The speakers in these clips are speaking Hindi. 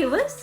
व्यूअर्स,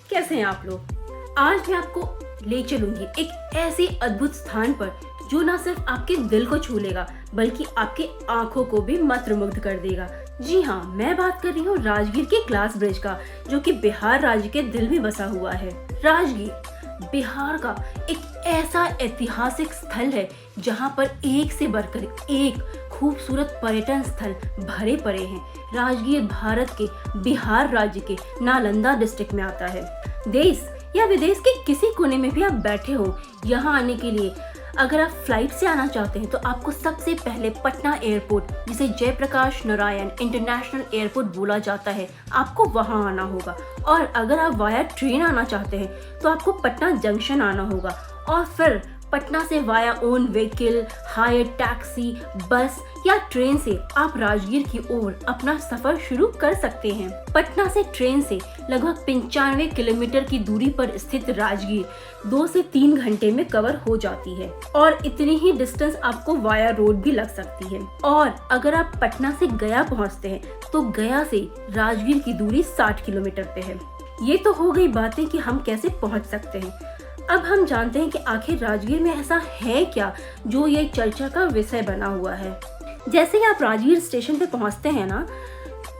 कैसे हैं आप लोग। आज मैं आपको ले चलूंगी एक ऐसे अद्भुत स्थान पर जो ना सिर्फ आपके दिल को छू लेगा बल्कि आपकी आंखों को भी मंत्रमुग्ध कर देगा। जी हाँ, मैं बात कर रही हूँ राजगीर के ग्लास ब्रिज का, जो कि बिहार राज्य के दिल में बसा हुआ है। राजगीर बिहार का एक ऐसा ऐतिहासिक स्थल है जहाँ पर एक से बढ़कर एक खूबसूरत पर्यटन स्थल भरे पड़े हैं। राजगीर भारत के बिहार राज्य के नालंदा डिस्ट्रिक्ट में आता है। देश या विदेश के किसी कोने में भी आप बैठे हो, यहाँ आने के लिए अगर आप फ्लाइट से आना चाहते हैं तो आपको सबसे पहले पटना एयरपोर्ट, जिसे जयप्रकाश नारायण इंटरनेशनल एयरपोर्ट बोला जाता है, आपको वहां आना होगा। और अगर आप वाया ट्रेन आना चाहते हैं तो आपको पटना जंक्शन आना होगा और फिर पटना से via own vehicle, hire taxi, bus या ट्रेन से आप राजगीर की ओर अपना सफर शुरू कर सकते हैं। पटना से ट्रेन से लगभग 95 किलोमीटर की दूरी पर स्थित राजगीर 2 से 3 घंटे में कवर हो जाती है और इतनी ही डिस्टेंस आपको वाया रोड भी लग सकती है। और अगर आप पटना से गया पहुंचते हैं तो गया से राजगीर की दूरी 60 किलोमीटर पे है। ये तो हो गई बातें कि हम कैसे पहुंच सकते हैं। अब हम जानते हैं कि आखिर राजगीर में ऐसा है क्या जो ये चर्चा का विषय बना हुआ है। जैसे ही आप राजगीर स्टेशन पे पहुंचते हैं ना,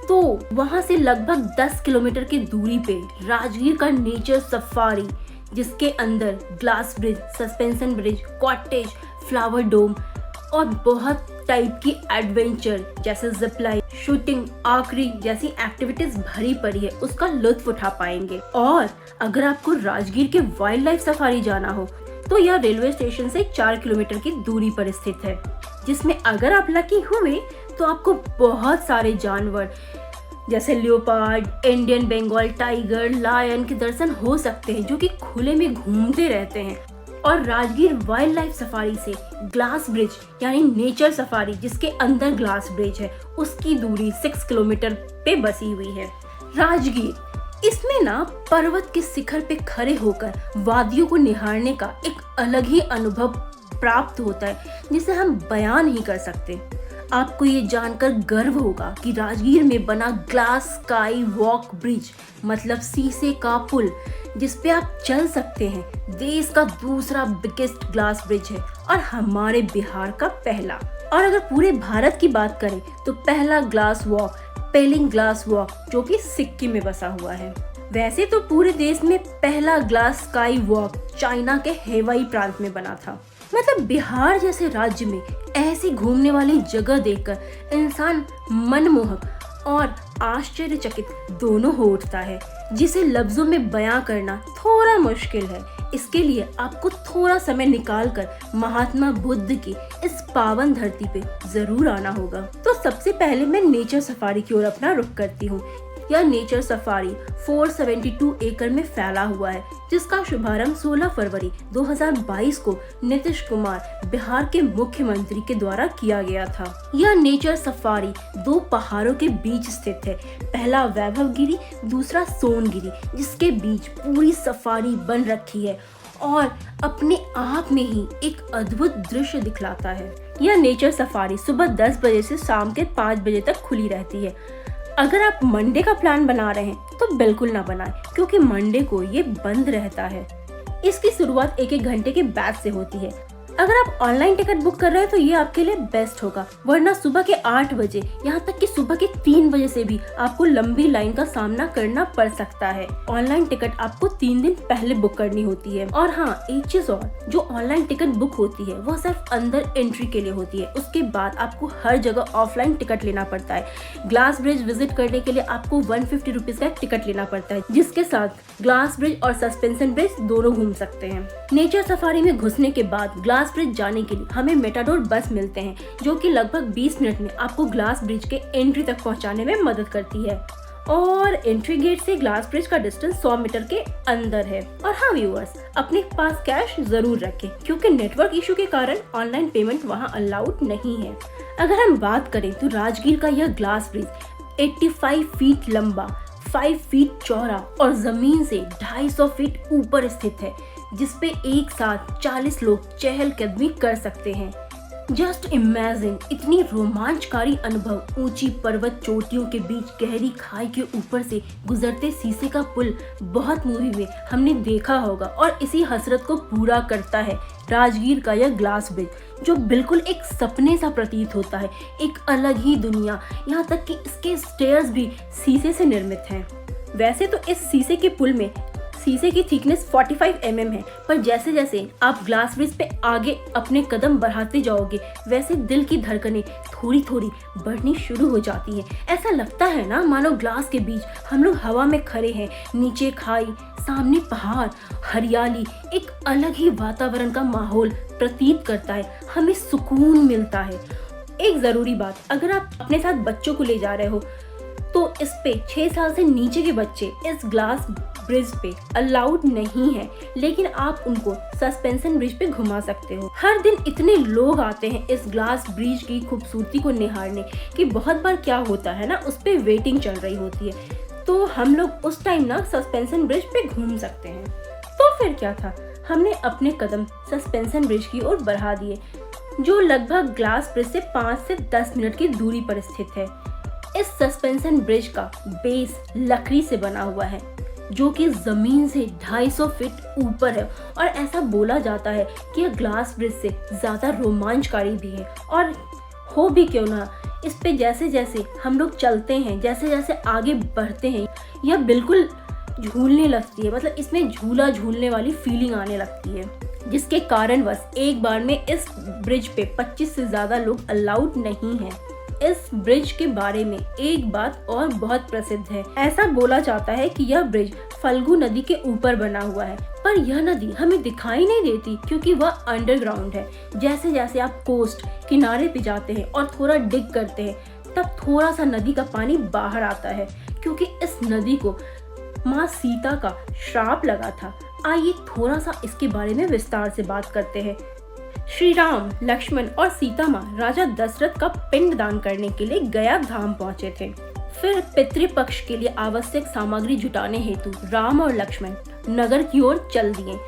तो वहां से लगभग 10 किलोमीटर की दूरी पे राजगीर का नेचर सफारी, जिसके अंदर glass bridge, suspension bridge, cottage, flower dome और बहुत टाइप की एडवेंचर जैसे जिपलाइन, शूटिंग, आर्चरी जैसी एक्टिविटीज भरी पड़ी है, उसका लुत्फ उठा पाएंगे। और अगर आपको राजगीर के वाइल्ड लाइफ सफारी जाना हो तो यह रेलवे स्टेशन से 4 किलोमीटर की दूरी पर स्थित है, जिसमें अगर आप लकी हुए तो आपको बहुत सारे जानवर जैसे leopard, Indian Bengal tiger, lion के दर्शन हो सकते हैं, जो कि खुले में घूमते रहते हैं। और राजगीर वाइल्ड लाइफ सफारी से ग्लास ब्रिज यानी नेचर सफारी, जिसके अंदर ग्लास ब्रिज है, उसकी दूरी 6 किलोमीटर पे बसी हुई है। राजगीर, इसमें ना पर्वत के शिखर पे खड़े होकर वादियों को निहारने का एक अलग ही अनुभव प्राप्त होता है, जिसे हम बयान नहीं कर सकते। आपको ये जानकर गर्व होगा कि राजगीर में बना ग्लास स्काई वॉक ब्रिज, मतलब शीशे का पुल, जिस पे आप चल सकते हैं, देश का दूसरा बिगेस्ट ग्लास ब्रिज है और हमारे बिहार का पहला। और अगर पूरे भारत की बात करें तो पहला ग्लास वॉक पेलिंग ग्लास वॉक, जो कि सिक्किम में बसा हुआ है। वैसे तो पूरे देश में पहला ग्लास स्काई वॉक चाइना के हेवाई प्रांत में बना था। मतलब बिहार जैसे राज्य में ऐसी घूमने वाली जगह देखकर इंसान मनमोहक और आश्चर्यचकित दोनों हो उठता है, जिसे लफ्जों में बयां करना थोड़ा मुश्किल है। इसके लिए आपको थोड़ा समय निकालकर महात्मा बुद्ध की इस पावन धरती पे जरूर आना होगा। तो सबसे पहले मैं नेचर सफारी की ओर अपना रुख करती हूँ। यह नेचर सफारी 472 एकड़ में फैला हुआ है, जिसका शुभारंभ 16 फरवरी 2022 को नीतीश कुमार, बिहार के मुख्यमंत्री के द्वारा किया गया था। यह नेचर सफारी 2 पहाड़ों के बीच स्थित है। पहला वैभवगिरी, दूसरा सोनगिरी, जिसके बीच पूरी सफारी बन रखी है और अपने आप में ही एक अद्भुत दृश्य दिखलाता है। यह नेचर सफारी सुबह 10 बजे से शाम के 5 बजे तक खुली रहती है। अगर आप मंडे का प्लान बना रहे हैं तो बिल्कुल ना बनाएं, क्योंकि मंडे को ये बंद रहता है। इसकी शुरुआत 1-1 घंटे के बाद से होती है। अगर आप ऑनलाइन टिकट बुक कर रहे हैं तो ये आपके लिए बेस्ट होगा, वरना सुबह के 8 बजे यहाँ तक कि सुबह के 3 बजे से भी आपको लंबी लाइन का सामना करना पड़ सकता है। ऑनलाइन टिकट आपको 3 दिन पहले बुक करनी होती है। और हाँ, एक चीज और, जो ऑनलाइन टिकट बुक होती है वो सिर्फ अंदर एंट्री के लिए होती है। उसके बाद आपको हर जगह ऑफलाइन टिकट लेना पड़ता है। ग्लास ब्रिज विजिट करने के लिए आपको 150 रुपीज का टिकट लेना पड़ता है, जिसके साथ ग्लास ब्रिज और सस्पेंशन ब्रिज दोनों घूम सकते हैं। नेचर सफारी में घुसने के बाद ग्लास ब्रिज जाने के लिए हमें मेटाडोर बस मिलते हैं, जो कि लगभग 20 मिनट में आपको ग्लास ब्रिज के एंट्री तक पहुंचाने में मदद करती है। और एंट्री गेट से ग्लास ब्रिज का डिस्टेंस 100 मीटर के अंदर है। और हाँ व्यूअर्स, अपने पास कैश जरूर रखें, क्योंकि नेटवर्क इशू के कारण ऑनलाइन पेमेंट वहां अलाउड नहीं है। अगर हम बात करें तो राजगीर का यह ग्लास ब्रिज 85 फीट लंबा, 5 फीट चौड़ा और जमीन से 250 फीट ऊपर स्थित है, जिसपे एक साथ 40 लोग चहलकदमी कर सकते हैं। जस्ट इमेजिन, इतनी रोमांचकारी अनुभव, ऊंची पर्वत चोटियों के बीच गहरी खाई के ऊपर से गुजरते शीशे का पुल बहुत मूवी में हमने देखा होगा। और इसी हसरत को पूरा करता है राजगीर का यह ग्लास ब्रिज, जो बिल्कुल एक सपने सा प्रतीत होता है, एक अलग ही दुनिया। यहाँ तक कि इसके स्टेयर्स भी शीशे से निर्मित हैं। वैसे तो इस शीशे के पुल में शीशे की थिकनेस 45 mm है, पर जैसे जैसे आप ग्लास ब्रिज पे आगे अपने कदम बढ़ाते जाओगे, वैसे दिल की धड़कनें थोड़ी थोड़ी बढ़नी शुरू हो जाती हैं। ऐसा लगता है ना मानो ग्लास के बीच हम लोग हवा में खड़े हैं, नीचे खाई, सामने पहाड़, हरियाली, एक अलग ही वातावरण का माहौल प्रतीत करता है, हमें सुकून मिलता है। एक ज़रूरी बात, अगर आप अपने साथ बच्चों को ले जा रहे हो तो इस पे 6 साल से नीचे के बच्चे इस ग्लास ब्रिज पे अलाउड नहीं है, लेकिन आप उनको सस्पेंशन ब्रिज पे घुमा सकते हो। हर दिन इतने लोग आते हैं इस ग्लास ब्रिज की खूबसूरती को निहारने कि बहुत बार क्या होता है ना, उस पे वेटिंग चल रही होती है, तो हम लोग उस टाइम ना सस्पेंशन ब्रिज पे घूम सकते हैं। तो फिर क्या था, हमने अपने कदम सस्पेंशन ब्रिज की ओर बढ़ा दिए, जो लगभग ग्लास ब्रिज से 5 से 10 मिनट की दूरी पर स्थित है। इस सस्पेंशन ब्रिज का बेस लकड़ी से बना हुआ है, जो कि जमीन से 250 फीट ऊपर है, और ऐसा बोला जाता है कि यह ग्लास ब्रिज से ज्यादा रोमांचकारी भी है। और हो भी क्यों ना, इस पे जैसे जैसे हम लोग चलते हैं, जैसे जैसे आगे बढ़ते हैं, यह बिल्कुल झूलने लगती है, मतलब इसमें झूला झूलने वाली फीलिंग आने लगती है, जिसके कारणवश एक बार में इस ब्रिज पे 25 से ज्यादा लोग अलाउड नहीं हैं। इस ब्रिज के बारे में एक बात और बहुत प्रसिद्ध है। ऐसा बोला जाता है कि यह ब्रिज फल्गु नदी के ऊपर बना हुआ है, पर यह नदी हमें दिखाई नहीं देती क्योंकि वह अंडरग्राउंड है। जैसे जैसे आप कोस्ट किनारे पे जाते हैं और थोड़ा डिग करते हैं, तब थोड़ा सा नदी का पानी बाहर आता है, क्योंकि इस नदी को माँ सीता का श्राप लगा था। आइए थोड़ा सा इसके बारे में विस्तार से बात करते हैं। श्री राम, लक्ष्मण और सीता माँ राजा दशरथ का पिंड दान करने के लिए गया धाम पहुँचे थे। फिर पितृपक्ष के लिए आवश्यक सामग्री जुटाने हेतु राम और लक्ष्मण नगर की ओर चल दिए।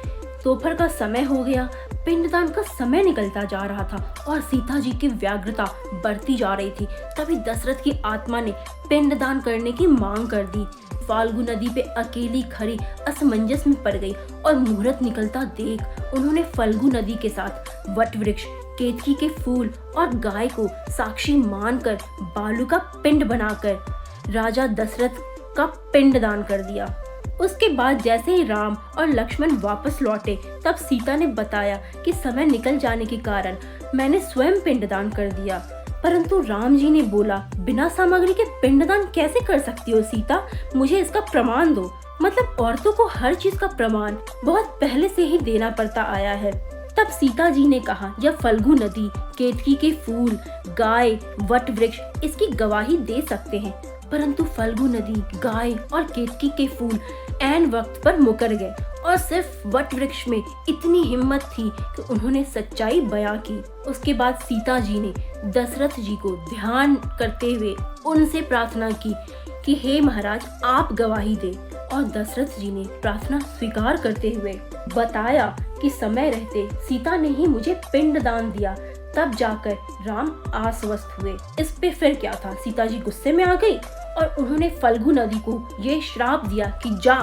दोपहर का समय हो गया, पिंडदान का समय निकलता जा रहा था और सीता जी की व्यग्रता बढ़ती जा रही थी। तभी दशरथ की आत्मा ने पिंडदान करने की मांग कर दी। फाल्गु नदी पे अकेली खड़ी असमंजस में पड़ गई और मुहूर्त निकलता देख उन्होंने फल्गु नदी के साथ वट वृक्ष, केतकी के फूल और गाय को साक्षी मानकर बालू का पिंड बनाकर राजा दशरथ का पिंड दान कर दिया। उसके बाद जैसे ही राम और लक्ष्मण वापस लौटे, तब सीता ने बताया कि समय निकल जाने के कारण मैंने स्वयं पिंडदान कर दिया। परंतु राम जी ने बोला, बिना सामग्री के पिंडदान कैसे कर सकती हो सीता, मुझे इसका प्रमाण दो। मतलब औरतों को हर चीज का प्रमाण बहुत पहले से ही देना पड़ता आया है। तब सीता जी ने कहा, यह फल्गु नदी, केतकी के फूल, गाय, वट वृक्ष इसकी गवाही दे सकते हैं। परंतु फल्गु नदी, गाय और केतकी के फूल ऐन वक्त पर मुकर गए और सिर्फ वट वृक्ष में इतनी हिम्मत थी कि उन्होंने सच्चाई बयां की। उसके बाद सीता जी ने दशरथ जी को ध्यान करते हुए उनसे प्रार्थना की कि हे महाराज, आप गवाही दे। और दशरथ जी ने प्रार्थना स्वीकार करते हुए बताया कि समय रहते सीता ने ही मुझे पिंड दान दिया। तब जाकर राम आश्वस्त हुए। इस पे फिर क्या था, सीता जी गुस्से में आ गई और उन्होंने फल्गु नदी को ये श्राप दिया कि जा,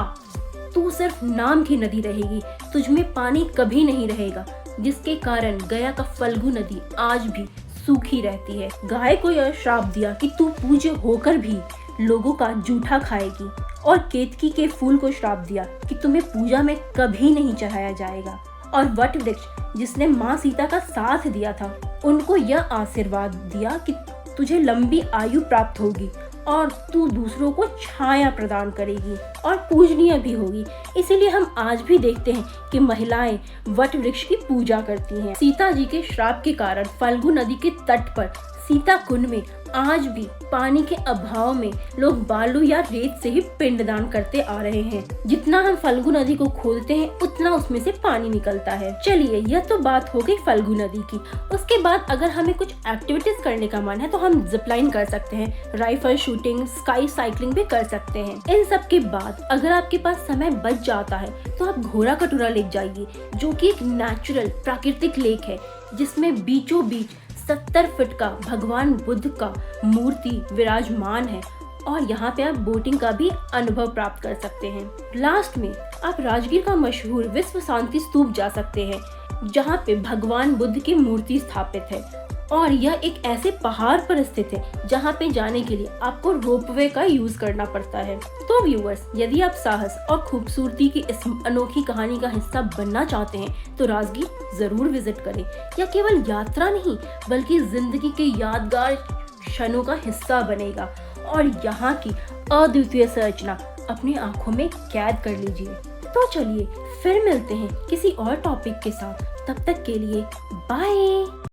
तू सिर्फ नाम की नदी रहेगी, तुझमें पानी कभी नहीं रहेगा। जिसके कारण गया का फल्गु नदी आज भी सूखी रहती है। गाय को यह श्राप दिया कि तू पूज्य होकर भी लोगों का जूठा खाएगी, और केतकी के फूल को श्राप दिया कि तुम्हें पूजा में कभी नहीं चढ़ाया जाएगा। और वट वृक्ष, जिसने माँ सीता का साथ दिया था, उनको यह आशीर्वाद दिया कि तुझे लंबी आयु प्राप्त होगी और तू दूसरों को छाया प्रदान करेगी और पूजनीय भी होगी। इसीलिए हम आज भी देखते हैं कि महिलाएं वट वृक्ष की पूजा करती हैं। सीता जी के श्राप के कारण फल्गु नदी के तट पर सीता कुंड में आज भी पानी के अभाव में लोग बालू या रेत से ही पिंडदान करते आ रहे हैं। जितना हम फल्गु नदी को खोदते हैं, उतना उसमें से पानी निकलता है। चलिए, यह तो बात हो गई फल्गु नदी की। उसके बाद अगर हमें कुछ एक्टिविटीज करने का मन है तो हम जिपलाइन कर सकते हैं, राइफल शूटिंग, स्काई साइकिलिंग भी कर सकते हैं। इन सब के बाद अगर आपके पास समय बच जाता है तो आप घोड़ा कटोरा लेक जाइए, जो कि एक नेचुरल प्राकृतिक लेक है, जिसमें बीचों बीच 70 फीट का भगवान बुद्ध का मूर्ति विराजमान है और यहाँ पे आप बोटिंग का भी अनुभव प्राप्त कर सकते हैं। लास्ट में आप राजगीर का मशहूर विश्व शांति स्तूप जा सकते हैं, जहाँ पे भगवान बुद्ध की मूर्ति स्थापित है और यह एक ऐसे पहाड़ पर स्थित है जहाँ पे जाने के लिए आपको रोपवे का यूज करना पड़ता है। तो व्यूअर्स, यदि आप साहस और खूबसूरती की इस अनोखी कहानी का हिस्सा बनना चाहते हैं तो राजगीर जरूर विजिट करें। यह केवल यात्रा नहीं बल्कि जिंदगी के यादगार क्षणों का हिस्सा बनेगा और यहाँ की अद्वितीय संरचना अपनी आंखों में कैद कर लीजिए। तो चलिए फिर मिलते हैं किसी और टॉपिक के साथ, तब तक के लिए बाय।